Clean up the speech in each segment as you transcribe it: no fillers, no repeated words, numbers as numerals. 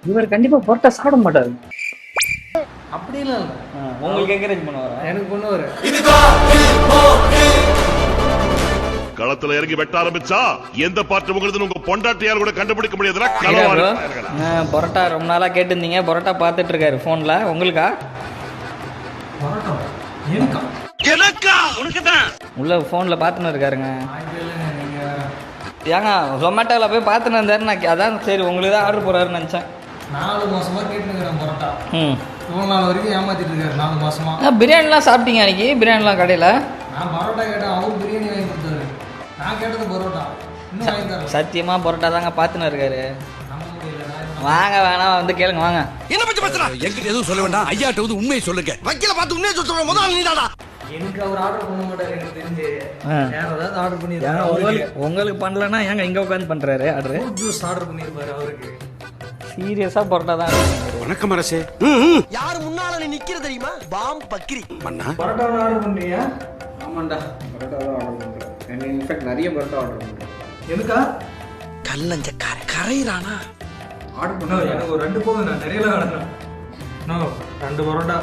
இவர் கண்டிப்பா பொரோட்டா சாப்பிட மாட்டாரு. அப்படிலாம் இல்லை. உங்களுக்கு என்கரேஜ் பண்ணுவாரா? எனக்கு பண்ணுவாரு. களத்துல இறங்கி வெட்ட ஆரம்பிச்சா எந்த பாட்டு உங்களுது உங்க பொண்டாட்டியால் கூட கண்டுபிடிக்க முடியாதுன்னா பொரோட்டா ரொம்ப நாளா கேட்டிருந்தீங்க. பொரோட்டா பார்த்துட்டு இருக்காரு போன்ல. உங்களுக்கா? பரோட்டா எனக்கா? எனக்கா? உனக்கு தான் உள்ள போன்ல பார்த்துன்னு இருக்காருங்க. ஏங்க ஜொமேட்டோல போய் பார்த்துன்னு இருந்தாரு. நான் அதான் சரி உங்களுக்கு தான் ஆர்டர் போறாருன்னு நினைச்சேன். 4 மாசமா கேட்டுக்கிறேன் பரோட்டா. இவ்வளோ நாள் வரைக்கும் ஏமாத்திட்டு இருக்காரு 4 மாசமா. பிரியாணிலாம் சாப்பிட்டீங்க அன்னைக்கு? பிரியாணிலாம் கடையில் நான் பரோட்டா கேட்டேன், அவர் பிரியாணி வாங்கி கொடுத்தாரு. நான் கேட்டது பரோட்டா, இன்னும் வாங்கி தரேன். சத்தியமா பரோட்டா தாங்க பார்த்துன்னு இருக்காரு. நம்ப முடியல. வாங்க வேணாம் வந்து கேளுங்க வாங்க. என்ன பத்தி பேசுறா? என்கிட்ட எதுவும் சொல்ல வேண்டாம். ஐயாட்ட வந்து உண்மையை சொல்லுங்க. வக்கீல பார்த்து உண்மையை சொல்ற முதல்ல நீதாடா. எனக்கு அவர் ஆர்டர் பண்ண மாட்டாரு எனக்கு தெரிஞ்சு. வேற ஏதாவது ஆர்டர் பண்ணிருக்காரு. உங்களுக்கு பண்ணலன்னா ஏங்க இங்க உட்காந்து பண்றாரு ஆர்டர்? ஜூஸ் ஆர்டர் பண்ணிருப்பாரு அவருக்கு. சீரியஸா பரோட்டா தான். வணக்கம் அரசே. யாரு முன்னால நீ நிக்கிற தெரியுமா? பாம் பக்கிரி மண்ணா பரோட்டா ஆர்டர் பண்றியா? ஆமாண்டா, பரோட்டா தான் ஆர்டர் பண்ணுறேன். இன்ஃபேக்ட் நிறைய பரோட்டா ஆர்டர் பண்ணுறேன். எனக்கா? கல்லஞ்சக்கார கரையிறானா? ஆர்டர் பண்ண எனக்கு ஒரு 2 போதும். நான் நிறைய ஆர்டர். நோ 2 பரோட்டா.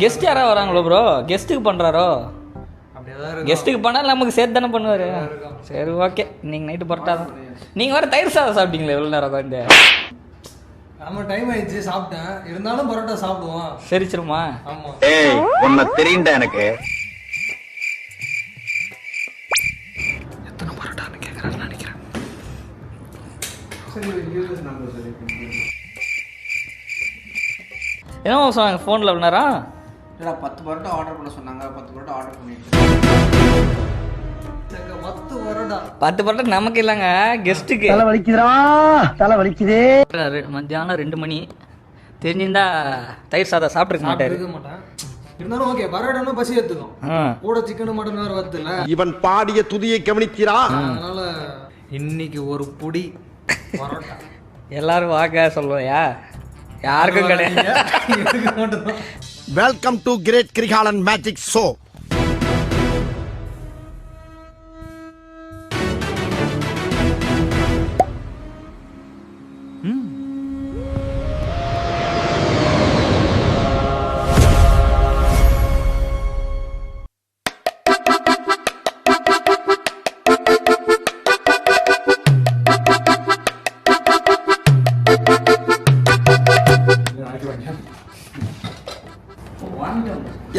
கெஸ்ட் யாரா வராங்களோ ப்ரோ? கெஸ்ட்டுக்கு பண்றாரோ? அப்படி ஏதாவது கெஸ்ட்டுக்கு பண்ணால் நமக்கு சேர்த்து தானே பண்ணுவாரு. சரி ஓகே, இன்னைக்கு நைட்டு பரோட்டா தான். நீங்க வர தயிர் சாதம் சாப்பிட்டீங்களே எவ்வளோ நேரம் உட்காந்து? நம்ம டைம் ஆயிடுச்சு, சாப்பிட்டேன். இருந்தாலும் பரோட்டா சாப்பிடுவோம். சரிச்சிருமா? ஆமா. ஏய் உன்னை தெரியும்டா எனக்கு. எத்தனை பரோட்டான்னு கேட்கறான்னு நினைக்கிறேன். சரி, யூஎஸ் நம்பர் சரி. என்ன சொன்னாங்க ஃபோனில் அப்படின்னாரா? இல்லைடா 10 பரோட்டா ஆர்டர் பண்ண சொன்னாங்க. 10 பரோட்டா ஆர்டர் பண்ணிட்டு 10 பரோட்டா. 10 பரோட்டா நமக்கு இல்லைங்க, கெஸ்ட்டுக்கு. தலை வலிக்குதுடா, தலை வலிக்குதே. மத்தியானம் 2 மணி. தெரிஞ்சிருந்தா தயிர் சாதம் சாப்பிட்ருக்க மாட்டாரு. இருக்க மாட்டேன். இருந்தாலும் ஓகே, பரோட்டானா பசி எடுத்துக்கும். கூட சிக்கன் மட்டன் வேற வருதுல்ல. இவன் பாடிய துதியை கவனித்தீரா? அதனால இன்னைக்கு ஒரு புடி பரோட்டா. எல்லாரும் வாங்க சொல்லுவையா? யாருக்கும் கிடையாது. எனக்கு மட்டும்தான். Welcome to great Kirikalan magic show.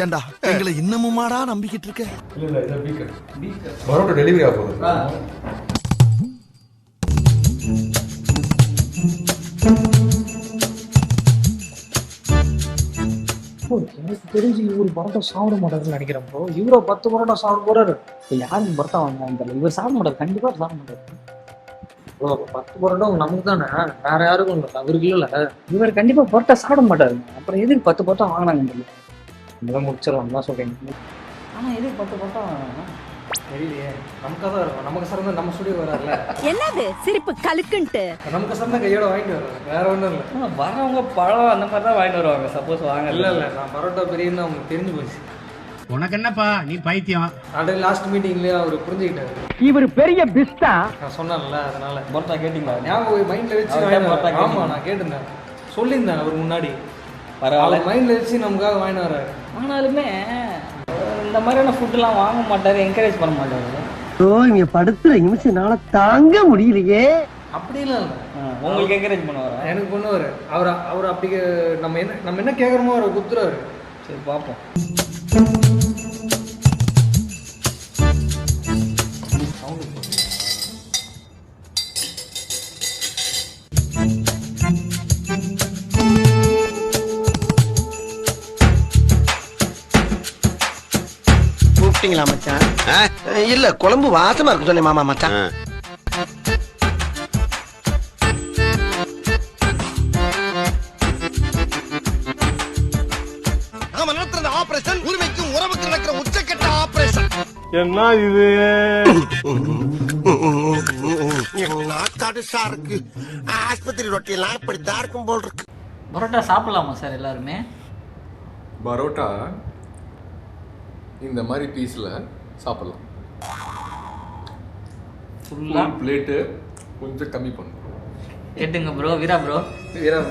ஏண்டா எங்களை இன்னமுமாடா நம்பிக்கிட்டு இருக்க? இல்ல இத பீக்கர் பரோட்டா டெலிவரி ஆகுது. எனக்கு தெரிஞ்சு இவர் பரோட்டா சாப்பிட மாட்டாருன்னு நினைக்கிறேன் ப்ரோ. இவரை 10 பரோட்டா சாப்பிட போறாரு. யாருக்கு பரோட்டா வாங்க தெரியல. இவர் சாப்பிட மாட்டார், கண்டிப்பா சாப்பிட மாட்டார். ப்ரோ 10 பரோட்டா நமக்கு தானே, வேற யாருக்கும் இல்லை. அவருக்கு இல்லை. இவர் கண்டிப்பா பரோட்டா சாப்பிட மாட்டாரு. அப்புறம் எதுக்கு 10 பரோட்டா வாங்கினாங்க தெரியல. இதெல்லாம் முடிச்சிடலாம் தான் சொல்றீங்க. ஆனா எதுக்கு 10 பரோட்டா வாங்கினாங்க தெரியலையே. நமக்காக தான் இருக்கும். நமக்கு சார் நம்ம ஸ்டுடியோ வராருல. என்னது சிரிப்பு கலுக்குன்ட்டு? நமக்கு சார் கையோட வாங்கிட்டு வர்றாரு, வேற ஒன்றும் இல்லை. வரவங்க பழம் அந்த மாதிரி தான் வாங்கிட்டு வருவாங்க. சப்போஸ் வாங்க இல்லை நான் பரோட்டா பெரியன்னு அவங்களுக்கு தெரிஞ்சு போச்சு. உனக்கு என்னப்பா நீ பைத்தியம். ஆல்ரெடி லாஸ்ட் மீட்டிங்லேயே அவர் புரிஞ்சுக்கிட்டாரு. இவர் பெரிய பிஸ்டா. நான் சொன்னேன்ல, அதனால பரோட்டா கேட்டீங்களா? ஞாபகம் மைண்ட்ல வச்சு பரோட்டா கேட்டீங்க? ஆமா நான் கேட்டிருந்தேன், சொல்லியிருந்தேன் அவர் முன்னாடி. பரவாயில்ல. மைண்ட்ல வச்சு நமக்காக வாங்கிட்டு வர்றாரு. ஆனாலுமே இந்த மாதிரியான ஃபுட்டுலாம் வாங்க மாட்டாரு, என்கரேஜ் பண்ண மாட்டாரு. இங்க படுத்துற நிமிஷம்னால தாங்க முடியலையே. அப்படிலாம் இல்லை. உங்களுக்கு என்கரேஜ் பண்ணுவாரா? எனக்கு பண்ணுவார். அவர் அப்படி நம்ம என்ன கேட்குறோமோ அவரை குத்துறாரு. சரி பார்ப்போம். கூப்பிட்டீங்களா மச்சான்? இல்ல குழம்பு வாசமா இருக்கு சொன்னேன் மாமா மச்சான். நாம நடத்துற ஆபரேஷன் உரிமைக்கும் உறவுக்கு நடக்கிற உச்சக்கட்ட ஆபரேஷன். என்ன இது? நாக்காடு சாருக்கு ஆஸ்பத்திரி ரொட்டி எல்லாம் இப்படித்தான் இருக்கும் போல் இருக்கு. பரோட்டா சாப்பிடலாமா சார் எல்லாருமே? பரோட்டா இந்த மாதிரி பீஸ்ல சாப்பிடலாம். ஃபுல்லாக பிளேட்டு கொஞ்சம் கம்மி பண்ணும். கேட்டுங்க ப்ரோ, வீரா ப்ரோ. வீரம்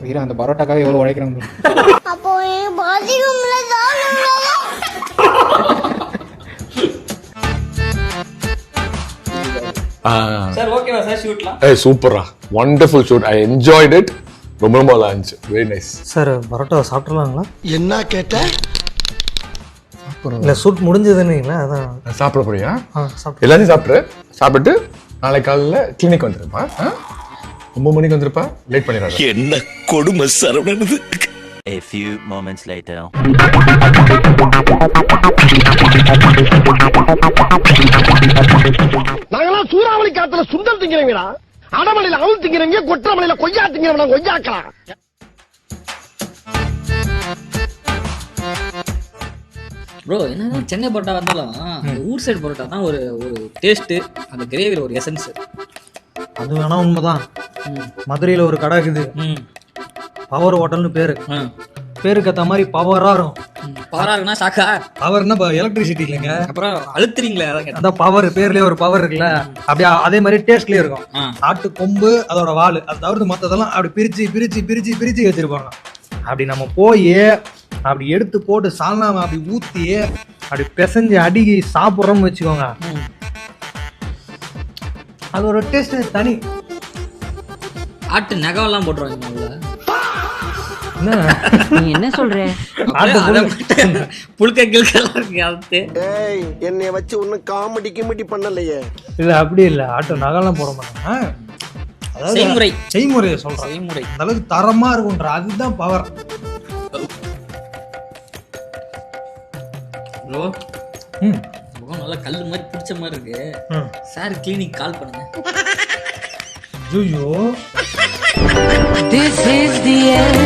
வீரா அந்த பரோட்டாக்காக எவ்வளோ உழைக்கிறாங்க. அப்போ பாத்ரூம்ல சார் ஓகேவா சார் ஷூட்லாம்? ஏய் சூப்பரா, wonderful shoot, I enjoyed it. ரொம்ப ரொம்ப நல்லா இருந்துச்சு, வெரி நைஸ். சார் பரோட்டா சாப்பிட்றலாங்களா? என்ன கேட்ட? இல்லை ஷூட் முடிஞ்சதுன்னீங்களா? அதான் சாப்பிட போறியா? சாப்பிட்டு எல்லாத்தையும் சாப்பிட்டு நாளைக்கு காலையில் கிளினிக் வந்துருப்பா. 9 மணிக்கு வந்துருப்பா, லேட் பண்ணிடாத. என்ன கொடுமை சரவணனது. A few moments later. நாங்கெல்லாம் சூறாவளி காத்துல சுண்டல் திங்கிறவங்களா, அடமலையில அவள் திங்கிறவங்க, கொற்றமலையில கொய்யா திங்கிறவங்க, கொய்யாக்கலாம். ப்ரோ என்ன சென்னை பரோட்டா வந்தாலும் அந்த ஊர் சைடு பரோட்டா தான் ஒரு ஒரு டேஸ்ட்டு, அந்த கிரேவியில் ஒரு எசன்ஸ். அது வேணா உண்மைதான். மதுரையில் ஒரு கடை இருக்குது, ம் பவர் ஹோட்டல்னு பேரு. பேருக்கு ஏற்ற மாதிரி பவரா இருக்கும். பவரா இருக்குன்னா சாக்கா, பவர்னா எலக்ட்ரிசிட்டி இல்லைங்க, அப்புறம் அழுத்துறீங்களே அதான் கேட்டேன். அதான் பவர், பேர்லயே ஒரு பவர் இருக்குல்ல, அப்படியே அதே மாதிரி டேஸ்ட்லயே இருக்கும். ஆட்டு கொம்பு, அதோட வால், அது தவிர்த்து மற்றதெல்லாம் அப்படி பிரிச்சு பிரிச்சு பிரிச்சு பிரிச்சு வச்சிருப்பாங்க. அப்படி நம்ம போய் அப்படி எடுத்து போட்டு சால்னாவை அப்படி ஊத்தி அப்படி பிசைஞ்சு அடிக்கி சாப்பிட்றோம்னு வச்சுக்கோங்க, அது ஒரு டேஸ்ட் தனி. ஆட்டு நகவெல்லாம் போட்டுருவாங்க உள்ள. நீ என்ன சொல்ற? புழுக்க கிழக்கெல்லாம் இருக்கு அது. ஏய், என்னைய வச்சு ஒன்னும் காமெடி கிமெடி பண்ணலையே. இல்ல அப்படி இல்ல, ஆட்டு நகைலாம் போட மாட்டாங்க. அதாவது செய்முறையை சொல்றேன், செய்முறை அந்த அளவுக்கு தரமா இருக்கும்ன்ற, அதுதான் பவர். ப்ரோ முகம் நல்லா கல்லு மாதிரி பிடிச்ச மாதிரி இருக்கு சார், கிளினிக் கால் பண்ணுங்க. ஐயோ This is the end.